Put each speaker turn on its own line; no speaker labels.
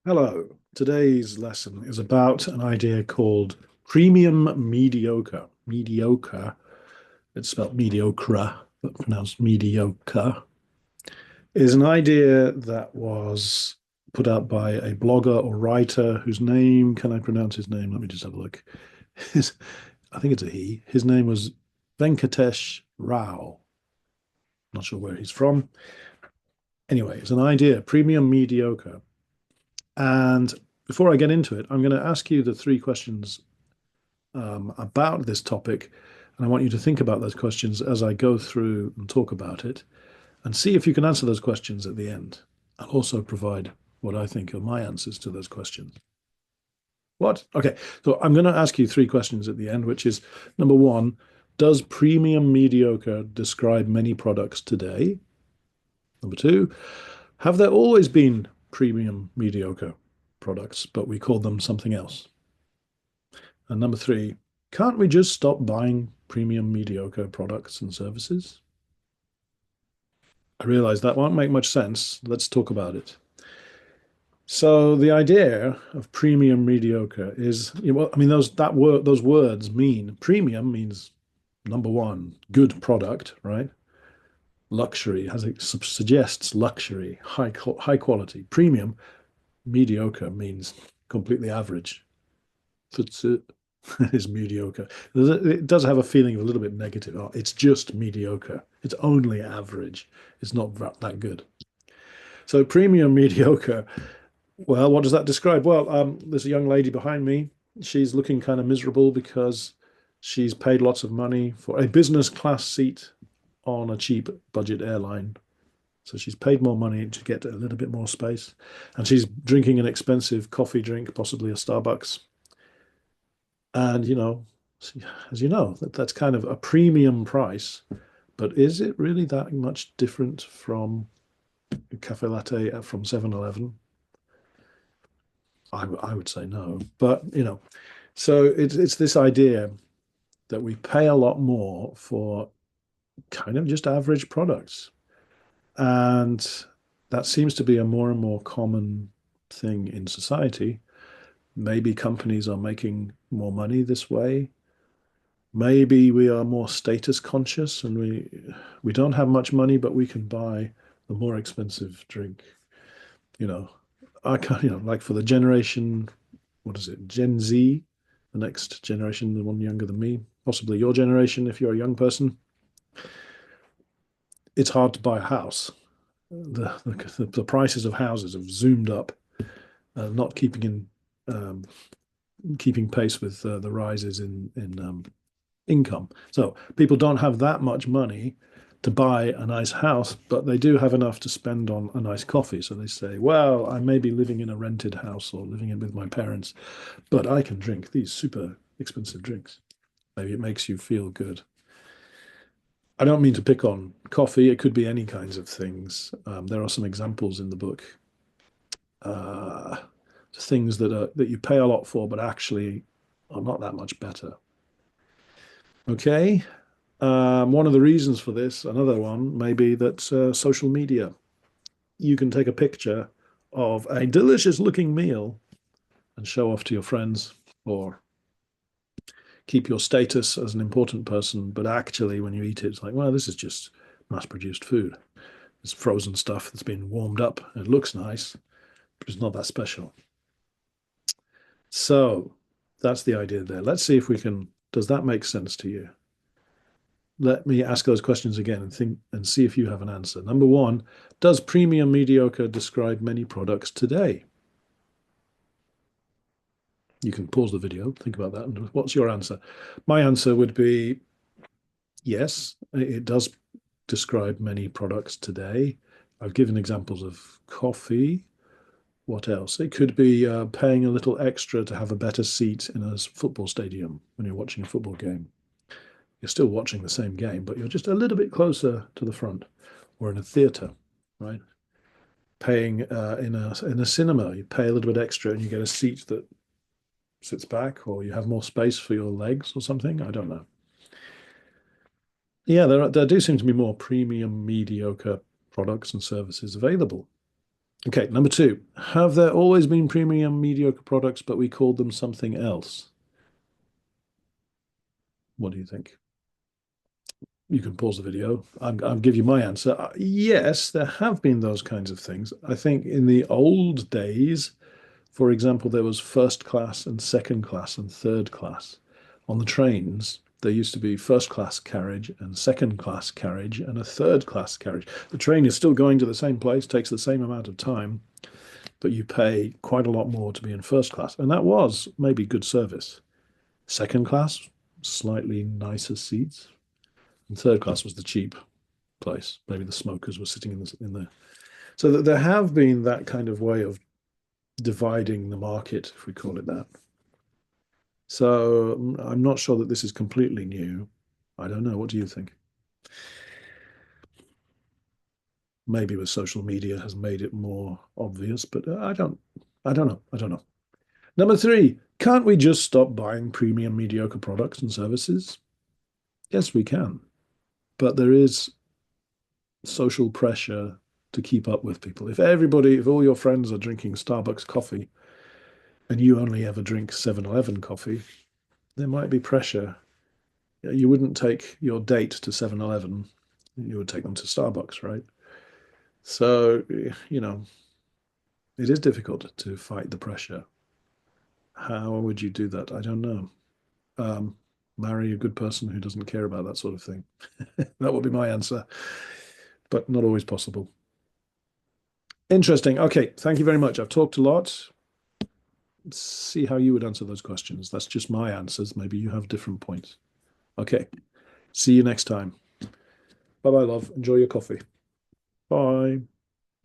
Hello. Today's lesson is about an idea called premium mediocre. Mediocre, it's spelled mediocre, but pronounced mediocre, is an idea that was put out by a blogger or writer whose name, can I pronounce his name? Let me just have a look. His, I think it's a he. His name was Venkatesh Rao. Not sure where he's from. Anyway, it's an idea, premium mediocre. And before I get into it, I'm going to ask you the three questions about this topic. And I want you to think about those questions as I go through and talk about it and see if you can answer those questions at the end. I'll also provide what I think are my answers to those questions. What? Okay. So I'm going to ask you three questions at the end, which is number one, does premium mediocre describe many products today? Number two, have there always been premium mediocre products, but we call them something else? And number three, can't we just stop buying premium mediocre products and services? I realize that won't make much sense. Let's talk about it. So the idea of premium mediocre is, well, I mean, those words mean premium means number one, good product, right? Luxury has it suggests luxury, high quality. Premium, mediocre means completely average. That's it. Is mediocre. It does have a feeling of a little bit negative. Oh, it's just mediocre. It's only average. It's not that good. So premium mediocre. Well, what does that describe? Well, there's a young lady behind me. She's looking kind of miserable because she's paid lots of money for a business class seat on a cheap budget airline. So she's paid more money to get a little bit more space. And she's drinking an expensive coffee drink, possibly a Starbucks. And, as you know, that's kind of a premium price. But is it really that much different from a cafe latte from 7-Eleven? I would say no. But, so it's this idea that we pay a lot more for kind of just average products. And that seems to be a more and more common thing in society. Maybe companies are making more money this way. Maybe we are more status conscious and we don't have much money, but we can buy a more expensive drink. You know, I can't, like for the generation, what is it, Gen Z, the next generation, the one younger than me, possibly your generation if you're a young person, it's hard to buy a house. The prices of houses have zoomed up, not keeping pace with the rises in income. So people don't have that much money to buy a nice house, but they do have enough to spend on a nice coffee. So they say, well, I may be living in a rented house or living in with my parents, but I can drink these super expensive drinks. Maybe it makes you feel good. I don't mean to pick on coffee. It could be any kinds of things. There are some examples in the book. Uh, Things that you pay a lot for, but actually are not that much better. Okay. One of the reasons for this, another one, may be that social media. You can take a picture of a delicious looking meal and show off to your friends or keep your status as an important person. But actually, when you eat it, it's like, well, this is just mass produced food. It's frozen stuff that's been warmed up. It looks nice, but it's not that special. So that's the idea there. Let's see if we can, does that make sense to you? Let me ask those questions again and think and see if you have an answer. Number one, does premium mediocre describe many products today? You can pause the video, think about that, and what's your answer? My answer would be yes, it does describe many products today. I've given examples of coffee. What else? It could be paying a little extra to have a better seat in a football stadium when you're watching a football game. You're still watching the same game, but you're just a little bit closer to the front, or in a theater, right? Paying in a cinema, you pay a little bit extra and you get a seat that sits back, or you have more space for your legs or something. I don't know. Yeah, there do seem to be more premium mediocre products and services available. Okay, number two. Have there always been premium mediocre products, but we called them something else? What do you think? You can pause the video. I'll give you my answer. Yes, there have been those kinds of things. I think in the old days, for example, there was first class and second class and third class. On the trains, there used to be first class carriage and second class carriage and a third class carriage. The train is still going to the same place, takes the same amount of time, but you pay quite a lot more to be in first class. And that was maybe good service. Second class, slightly nicer seats. And third class was the cheap place. Maybe the smokers were sitting in the. So that there have been that kind of way of dividing the market, if we call it that. So I'm not sure that this is completely new. I don't know. What do you think? Maybe with social media has made it more obvious, but I don't know. I don't know. Number three, can't we just stop buying premium mediocre products and services? Yes, we can. But there is social pressure to keep up with people. If all your friends are drinking Starbucks coffee and you only ever drink 7-Eleven coffee, there might be pressure. You wouldn't take your date to 7-Eleven, you would take them to Starbucks, right? So, it is difficult to fight the pressure. How would you do that? I don't know. Um, Marry a good person who doesn't care about that sort of thing. That would be my answer, but not always possible. Interesting. Okay, thank you very much. I've talked a lot. See how you would answer those questions. That's just my answers. Maybe you have different points. Okay, see you next time. Bye bye, love. Enjoy your coffee. Bye.